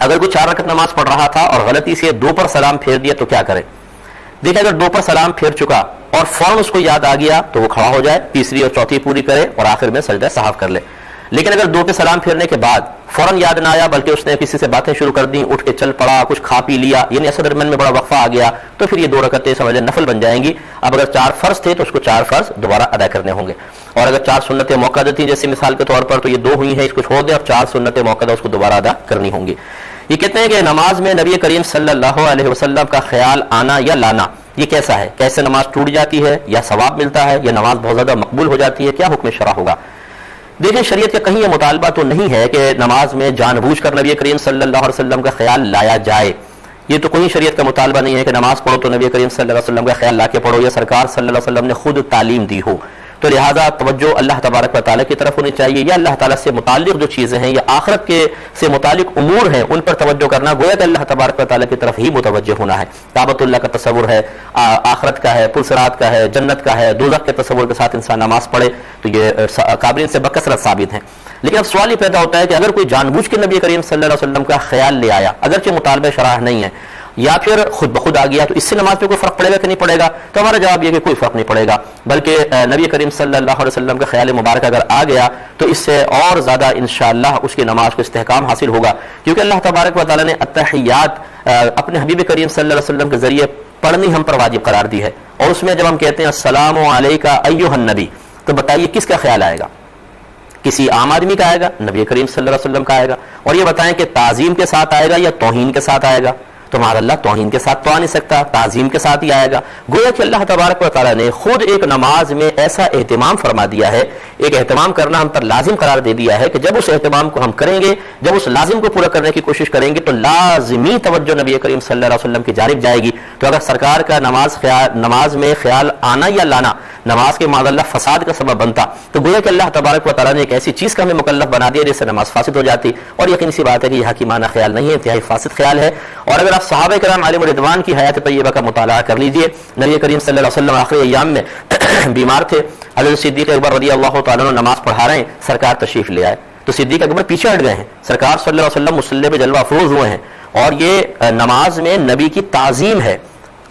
اگر کوئی 4 رکعت نماز پڑھ رہا تھا اور غلطی سے 2 پر سلام پھیر دیا تو کیا کرے؟ دیکھیں اگر 2 پر سلام پھیر چکا اور فوراً اس کو یاد آ گیا تو وہ کھڑا ہو جائے، تیسری اور چوتھی پوری کرے اور آخر میں سجدہ سہو کر لے. لیکن اگر 2 پہ سلام پھیرنے کے بعد فوراً یاد نہ آیا بلکہ اس نے کسی سے باتیں شروع کر دیں، اٹھ کے چل پڑا، کچھ کھا پی لیا، یعنی ایسے درمیان میں بڑا وقفہ آ گیا، تو پھر یہ 2 رکعتیں سمجھ لیں نفل بن جائیں گی. اب اگر 4 فرض تھے تو اس کو 4 فرض دوبارہ ادا کرنے ہوں گے، اور اگر 4 سنتیں موقع تھیں جیسے مثال کے طور پر تو یہ 2 ہوئی ہیں، اس کو چھوڑ دیں، اور 4 سنتیں موقع اس کو دوبارہ ادا کرنی ہوں گی. یہ کہتے ہیں کہ نماز میں نبی کریم صلی اللہ علیہ وسلم کا خیال آنا یا لانا یہ کیسا ہے؟ کیسے نماز ٹوٹ جاتی ہے یا ثواب ملتا ہے یا نماز بہت زیادہ مقبول ہو جاتی ہے؟ کیا حکم شرع ہوگا؟ دیکھیں شریعت کا کہیں یہ مطالبہ تو نہیں ہے کہ نماز میں جان بوجھ کر نبی کریم صلی اللہ علیہ وسلم کا خیال لایا جائے. یہ تو کوئی شریعت کا مطالبہ نہیں ہے کہ نماز پڑھو تو نبی کریم صلی اللہ علیہ وسلم کا خیال لا کے پڑھو، یا سرکار صلی اللہ علیہ وسلم نے خود تعلیم دی ہو. تو لہٰذا توجہ اللہ تبارک و تعالیٰ کی طرف ہونی چاہیے، یا اللہ تعالیٰ سے متعلق جو چیزیں ہیں یا آخرت کے سے متعلق امور ہیں ان پر توجہ کرنا، گویا کہ اللہ تبارک و تعالیٰ کی طرف ہی متوجہ ہونا ہے. کعبۃ اللہ کا تصور ہے، آخرت کا ہے، پلصراط کا ہے، جنت کا ہے، دوزخ کے تصور کے ساتھ انسان نماز پڑھے تو یہ قابلین سے بکثرت ثابت ہیں. لیکن اب سوال یہ پیدا ہوتا ہے کہ اگر کوئی جان بوجھ کے نبی کریم صلی اللہ علیہ وسلم کا خیال لے آیا، اگرچہ مطالبہ شرع نہیں ہے، یا پھر خود بخود آ گیا، تو اس سے نماز میں کوئی فرق پڑے گا کہ نہیں پڑے گا؟ تو ہمارا جواب یہ کہ کوئی فرق نہیں پڑے گا، بلکہ نبی کریم صلی اللہ علیہ وسلم کا خیال مبارک اگر آ گیا تو اس سے اور زیادہ انشاءاللہ اس کی نماز کو استحکام حاصل ہوگا، کیونکہ اللہ تبارک و تعالیٰ نے التحیات اپنے حبیب کریم صلی اللہ علیہ وسلم کے ذریعے پڑھنی ہم پر واجب قرار دی ہے. اور اس میں جب ہم کہتے ہیں السلام علیکہ ایھا النبی، تو بتائیے کس کا خیال آئے گا؟ کسی عام آدمی کا آئے گا؟ نبی کریم صلی اللہ علیہ وسلم کا آئے گا. اور یہ بتائیں کہ تعظیم کے ساتھ آئے گا یا توہین کے ساتھ آئے گا؟ تو معاذ اللہ توہین کے ساتھ تو آ نہیں سکتا، تعظیم کے ساتھ ہی آئے گا. گویا کہ اللہ تبارک و تعالیٰ نے خود ایک نماز میں ایسا اہتمام فرما دیا ہے، ایک اہتمام کرنا ہم پر لازم قرار دے دیا ہے کہ جب اس اہتمام کو ہم کریں گے، جب اس لازم کو پورا کرنے کی کوشش کریں گے تو لازمی توجہ نبی کریم صلی اللہ علیہ وسلم کی جانب جائے گی. تو اگر سرکار کا نماز میں خیال آنا یا لانا نماز کے معاذ اللہ فساد کا سبب بنتا تو گویا کہ اللہ تبارک و تعالیٰ نے ایک ایسی چیز کا ہمیں مکلف بنا دیا جس سے نماز فاسد ہو جاتی. اور یقینی سی بات ہے کہ یہ حکیمانہ خیال نہیں ہے، انتہائی فاسد خیال ہے. اور اگر آپ صحابہ کرام علیہم رضوان کی حیات طیبہ کا مطالعہ کر لیجئے، نبی کریم صلی اللہ علیہ وسلم آخری ایام میں بیمار تھے، حضرت صدیق اکبر رضی اللہ تعالیٰ عنہ نماز پڑھا رہے ہیں، سرکار تشریف لے آئے تو صدیق اکبر پیچھے ہٹ گئے ہیں، سرکار صلی اللہ علیہ وسلم مصلی پہ جلوہ افروز ہوئے ہیں، اور یہ نماز میں نبی کی تعظیم ہے،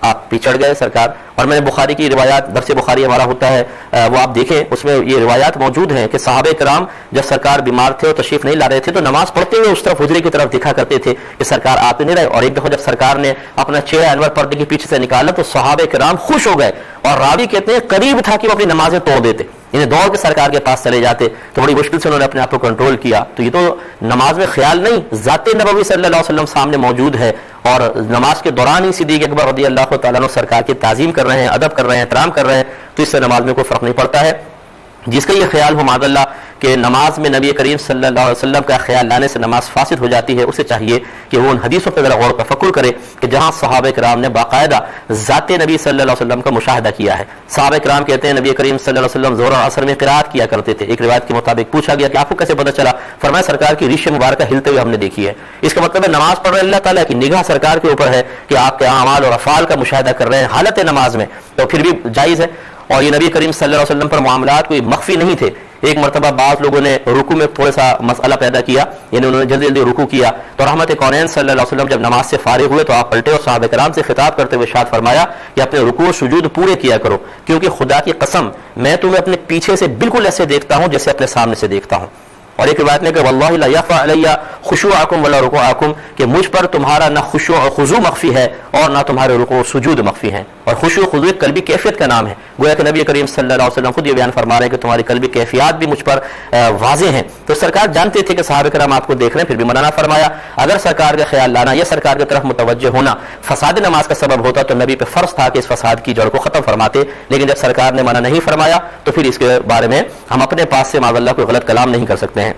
آپ پیچھڑ گئے سرکار. اور میں نے بخاری کی روایات، درس بخاری ہمارا ہوتا ہے وہ آپ دیکھیں، اس میں یہ روایات موجود ہیں کہ صحابہ کرام جب سرکار بیمار تھے اور تشریف نہیں لا رہے تھے تو نماز پڑھتے ہوئے اس طرف حجرے کی طرف دکھا کرتے تھے کہ سرکار آپ نہیں رہے. اور ایک دفعہ جب سرکار نے اپنا چہرہ انور پردے کے پیچھے سے نکالا تو صحابہ کرام خوش ہو گئے، اور راوی کہتے ہیں قریب تھا کہ وہ اپنی نمازیں توڑ دیتے، انہیں دوڑ کے سرکار کے پاس چلے جاتے. تو بڑی مشکل سے انہوں نے اپنے آپ کو کنٹرول کیا. تو یہ تو نماز میں خیال نہیں، ذات نبوی صلی اللہ علیہ وسلم سامنے موجود ہے، اور نماز کے دوران ہی صدیق اکبر رضی اللہ تعالیٰ عنہ سرکار کی تعظیم کر رہے ہیں، ادب کر رہے ہیں، احترام کر رہے ہیں، تو اس سے نماز میں کوئی فرق نہیں پڑتا ہے. جس کا یہ خیال ہو معاذ اللہ کہ نماز میں نبی کریم صلی اللہ علیہ وسلم کا خیال لانے سے نماز فاسد ہو جاتی ہے، اسے چاہیے کہ وہ ان حدیثوں پہ ذرا غور و تفکر کرے کہ جہاں صحابہ کرام نے باقاعدہ ذات نبی صلی اللہ علیہ وسلم کا مشاہدہ کیا ہے. صحابہ کرام کہتے ہیں نبی کریم صلی اللہ علیہ وسلم ظہر اور عصر میں قرات کیا کرتے تھے. ایک روایت کے مطابق پوچھا گیا کہ آپ کو کیسے پتہ چلا؟ فرمایا سرکار کی ریش مبارکہ ہلتے ہوئے ہم نے دیکھی ہے. اس کا مطلب ہے نماز پڑھ رہے اللہ تعالیٰ کی نگاہ سرکار کے اوپر ہے کہ آپ کے اعمال اور افعال کا مشاہدہ کر رہے ہیں حالت نماز میں، تو پھر بھی جائز ہے. اور یہ نبی کریم صلی اللہ علیہ وسلم پر معاملات کوئی مخفی نہیں تھے. ایک مرتبہ بعض لوگوں نے رکوع میں تھوڑا سا مسئلہ پیدا کیا، یعنی انہوں نے جلدی جلدی رکوع کیا، تو رحمت کونین صلی اللہ علیہ وسلم جب نماز سے فارغ ہوئے تو آپ پلٹے اور صحابہ کرام سے خطاب کرتے ہوئے ارشاد فرمایا کہ اپنے رکوع سجود پورے کیا کرو، کیونکہ خدا کی قسم میں تمہیں اپنے پیچھے سے بالکل ایسے دیکھتا ہوں جیسے اپنے سامنے سے دیکھتا ہوں. اور ایک روایت میں کہ واللہ لا یخفی علی خشوعکم ولا رکوعکم، کہ مجھ پر تمہارا نہ خشوع اور خضوع مخفی ہے اور نہ تمہارے رکوع و سجود مخفی ہیں. اور خشوع و خضوع قلبی کیفیت کا نام ہے. گویا کہ نبی کریم صلی اللہ علیہ وسلم خود یہ بیان فرما رہے ہیں کہ تمہاری قلبی کیفیات بھی مجھ پر واضح ہیں. تو سرکار جانتے تھے کہ صحابہ کرام آپ کو دیکھ رہے ہیں، پھر بھی منع نہ فرمایا. اگر سرکار کا خیال لانا یا سرکار کی طرف متوجہ ہونا فساد نماز کا سبب ہوتا تو نبی پہ فرض تھا کہ اس فساد کی جڑ کو ختم فرماتے. لیکن جب سرکار نے منع نہیں فرمایا تو پھر اس کے بارے میں ہم اپنے پاس سے معاذ اللہ کوئی غلط کلام نہیں کر سکتے ہیں.